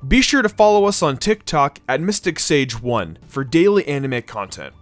Be sure to follow us on TikTok at MysticSage1 for daily anime content.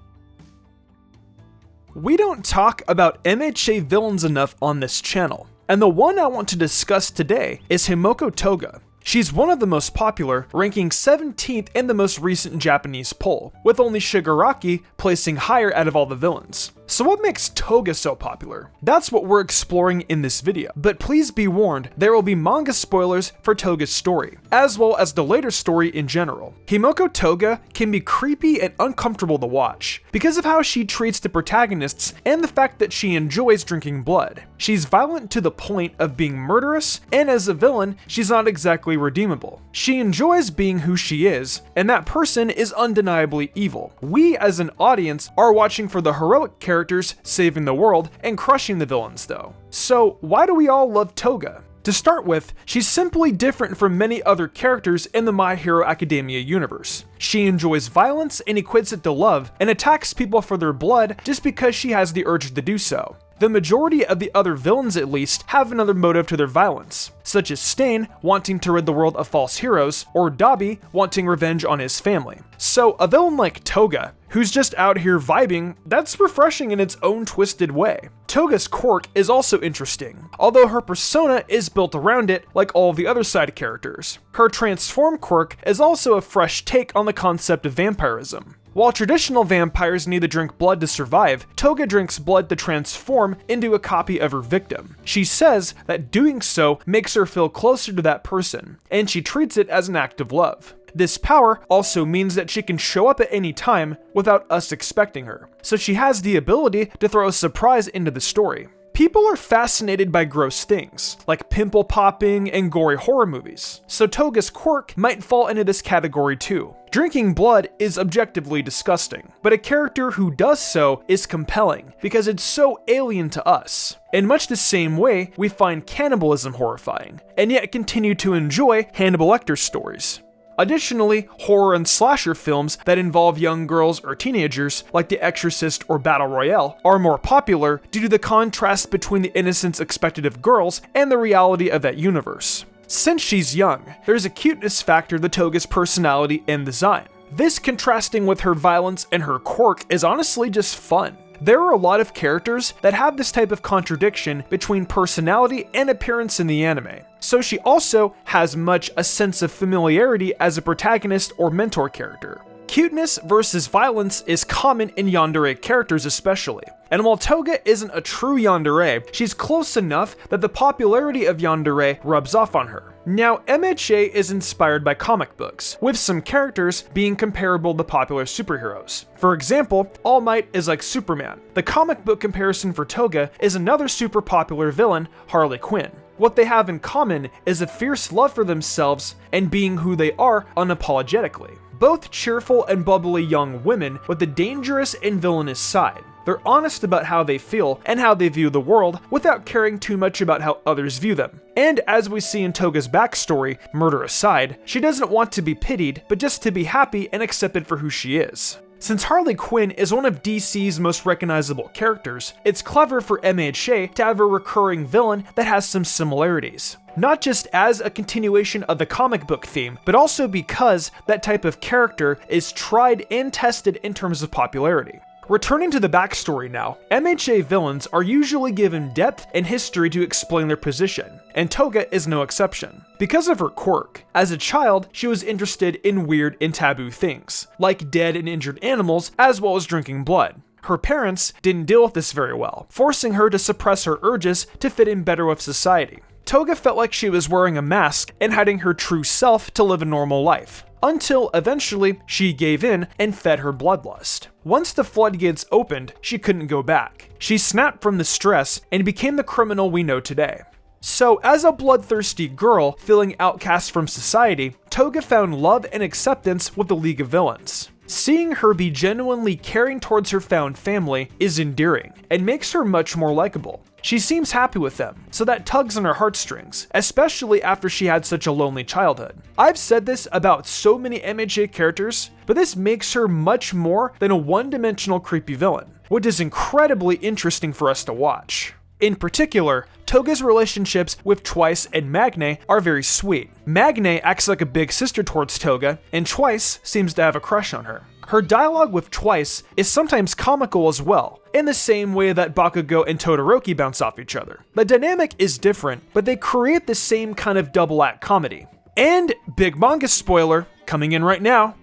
We don't talk about MHA villains enough on this channel, and the one I want to discuss today is Himiko Toga. She's one of the most popular, ranking 17th in the most recent Japanese poll, with only Shigaraki placing higher out of all the villains. So what makes Toga so popular? That's what we're exploring in this video, but please be warned, there will be manga spoilers for Toga's story, as well as the later story in general. Himiko Toga can be creepy and uncomfortable to watch, because of how she treats the protagonists and the fact that she enjoys drinking blood. She's violent to the point of being murderous, and as a villain, she's not exactly redeemable. She enjoys being who she is, and that person is undeniably evil. We as an audience are watching for the heroic characters saving the world and crushing the villains though. So why do we all love Toga? To start with, she's simply different from many other characters in the My Hero Academia universe. She enjoys violence and equates it to love, and attacks people for their blood just because she has the urge to do so. The majority of the other villains at least have another motive to their violence, such as Stain wanting to rid the world of false heroes, or Dabi wanting revenge on his family. So a villain like Toga, who's just out here vibing, that's refreshing in its own twisted way. Toga's quirk is also interesting, although her persona is built around it like all of the other side characters. Her transform quirk is also a fresh take on the concept of vampirism. While traditional vampires need to drink blood to survive, Toga drinks blood to transform into a copy of her victim. She says that doing so makes her feel closer to that person, and she treats it as an act of love. This power also means that she can show up at any time without us expecting her, so she has the ability to throw a surprise into the story. People are fascinated by gross things, like pimple popping and gory horror movies, so Toga's quirk might fall into this category too. Drinking blood is objectively disgusting, but a character who does so is compelling because it's so alien to us. In much the same way, we find cannibalism horrifying, and yet continue to enjoy Hannibal Lecter stories. Additionally, horror and slasher films that involve young girls or teenagers, like The Exorcist or Battle Royale, are more popular due to the contrast between the innocence expected of girls and the reality of that universe. Since she's young, there's a cuteness factor to Toga's personality and design. This contrasting with her violence and her quirk is honestly just fun. There are a lot of characters that have this type of contradiction between personality and appearance in the anime, so she also has much a sense of familiarity as a protagonist or mentor character. Cuteness versus violence is common in yandere characters especially, and while Toga isn't a true yandere, she's close enough that the popularity of yandere rubs off on her. Now, MHA is inspired by comic books, with some characters being comparable to popular superheroes. For example, All Might is like Superman. The comic book comparison for Toga is another super popular villain, Harley Quinn. What they have in common is a fierce love for themselves and being who they are unapologetically. Both cheerful and bubbly young women with a dangerous and villainous side. They're honest about how they feel and how they view the world without caring too much about how others view them. And as we see in Toga's backstory, murder aside, she doesn't want to be pitied, but just to be happy and accepted for who she is. Since Harley Quinn is one of DC's most recognizable characters, it's clever for MHA to have a recurring villain that has some similarities. Not just as a continuation of the comic book theme, but also because that type of character is tried and tested in terms of popularity. Returning to the backstory now, MHA villains are usually given depth and history to explain their position, and Toga is no exception. Because of her quirk, as a child, she was interested in weird and taboo things, like dead and injured animals, as well as drinking blood. Her parents didn't deal with this very well, forcing her to suppress her urges to fit in better with society. Toga felt like she was wearing a mask and hiding her true self to live a normal life, until eventually she gave in and fed her bloodlust. Once the floodgates opened, she couldn't go back. She snapped from the stress and became the criminal we know today. So as a bloodthirsty girl feeling outcast from society, Toga found love and acceptance with the League of Villains. Seeing her be genuinely caring towards her found family is endearing and makes her much more likable. She seems happy with them, so that tugs on her heartstrings, especially after she had such a lonely childhood. I've said this about so many MHA characters, but this makes her much more than a one-dimensional creepy villain, which is incredibly interesting for us to watch. In particular, Toga's relationships with Twice and Magne are very sweet. Magne acts like a big sister towards Toga, and Twice seems to have a crush on her. Her dialogue with Twice is sometimes comical as well, in the same way that Bakugo and Todoroki bounce off each other. The dynamic is different, but they create the same kind of double-act comedy. And big manga spoiler, coming in right now.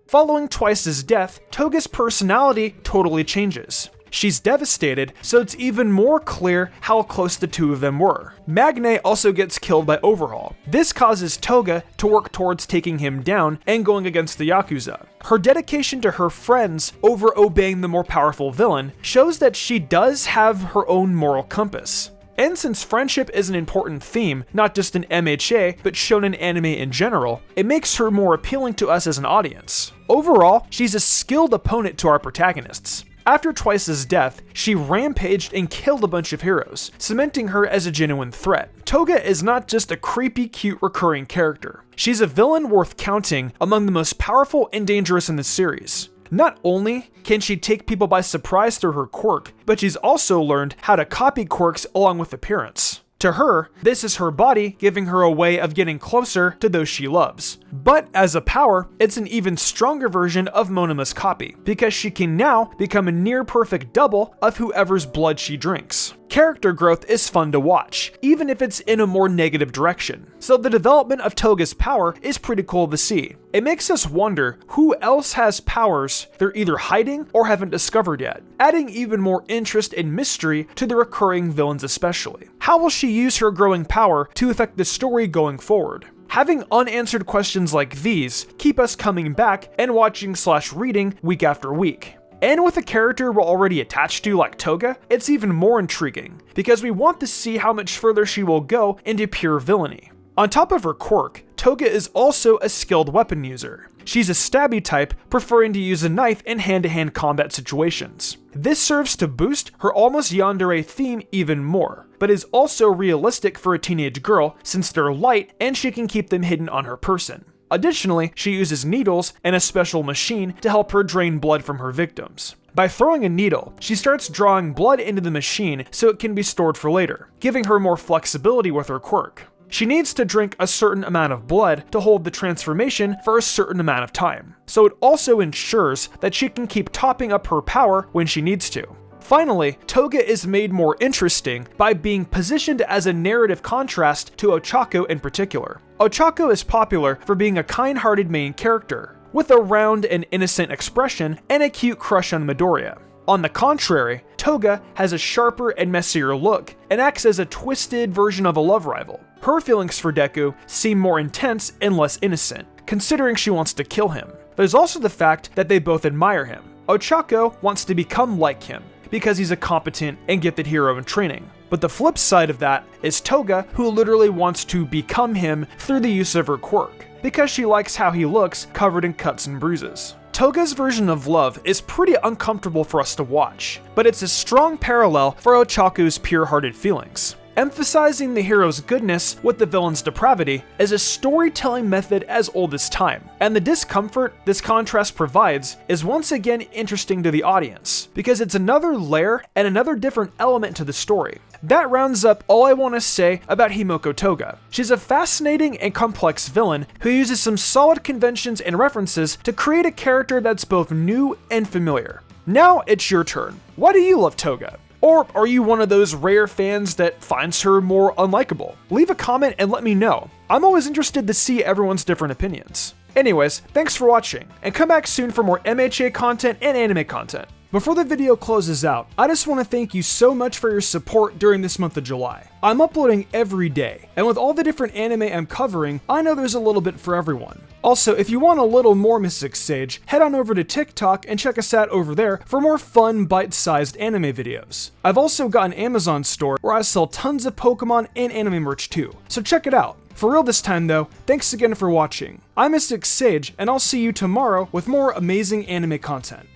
Following Twice's death, Toga's personality totally changes. She's devastated, so it's even more clear how close the two of them were. Magne also gets killed by Overhaul. This causes Toga to work towards taking him down and going against the Yakuza. Her dedication to her friends over obeying the more powerful villain shows that she does have her own moral compass. And since friendship is an important theme, not just in MHA, but shonen anime in general, it makes her more appealing to us as an audience. Overall, she's a skilled opponent to our protagonists. After Twice's death, she rampaged and killed a bunch of heroes, cementing her as a genuine threat. Toga is not just a creepy, cute, recurring character. She's a villain worth counting among the most powerful and dangerous in the series. Not only can she take people by surprise through her quirk, but she's also learned how to copy quirks along with appearance. To her, this is her body giving her a way of getting closer to those she loves. But as a power, it's an even stronger version of Monama's copy, because she can now become a near-perfect double of whoever's blood she drinks. Character growth is fun to watch, even if it's in a more negative direction. So the development of Toga's power is pretty cool to see. It makes us wonder who else has powers they're either hiding or haven't discovered yet, adding even more interest and mystery to the recurring villains especially. How will she use her growing power to affect the story going forward? Having unanswered questions like these keep us coming back and watching/reading week after week. And with a character we're already attached to like Toga, it's even more intriguing, because we want to see how much further she will go into pure villainy. On top of her quirk, Toga is also a skilled weapon user. She's a stabby type, preferring to use a knife in hand-to-hand combat situations. This serves to boost her almost yandere theme even more, but is also realistic for a teenage girl since they're light and she can keep them hidden on her person. Additionally, she uses needles and a special machine to help her drain blood from her victims. By throwing a needle, she starts drawing blood into the machine so it can be stored for later, giving her more flexibility with her quirk. She needs to drink a certain amount of blood to hold the transformation for a certain amount of time, so it also ensures that she can keep topping up her power when she needs to. Finally, Toga is made more interesting by being positioned as a narrative contrast to Ochako in particular. Ochako is popular for being a kind-hearted main character, with a round and innocent expression and a cute crush on Midoriya. On the contrary, Toga has a sharper and messier look and acts as a twisted version of a love rival. Her feelings for Deku seem more intense and less innocent, considering she wants to kill him. There's also the fact that they both admire him. Ochako wants to become like him, because he's a competent and gifted hero in training. But the flip side of that is Toga, who literally wants to become him through the use of her quirk, because she likes how he looks covered in cuts and bruises. Toga's version of love is pretty uncomfortable for us to watch, but it's a strong parallel for Ochako's pure-hearted feelings. Emphasizing the hero's goodness with the villain's depravity is a storytelling method as old as time, and the discomfort this contrast provides is once again interesting to the audience, because it's another layer and another different element to the story. That rounds up all I want to say about Himiko Toga. She's a fascinating and complex villain who uses some solid conventions and references to create a character that's both new and familiar. Now it's your turn. Why do you love Toga? Or are you one of those rare fans that finds her more unlikable? Leave a comment and let me know. I'm always interested to see everyone's different opinions. Anyways, thanks for watching, and come back soon for more MHA content and anime content. Before the video closes out, I just want to thank you so much for your support during this month of July. I'm uploading every day, and with all the different anime I'm covering, I know there's a little bit for everyone. Also, if you want a little more Mystic Sage, head on over to TikTok and check us out over there for more fun, bite-sized anime videos. I've also got an Amazon store where I sell tons of Pokemon and anime merch too, so check it out. For real this time though, thanks again for watching. I'm Mystic Sage, and I'll see you tomorrow with more amazing anime content.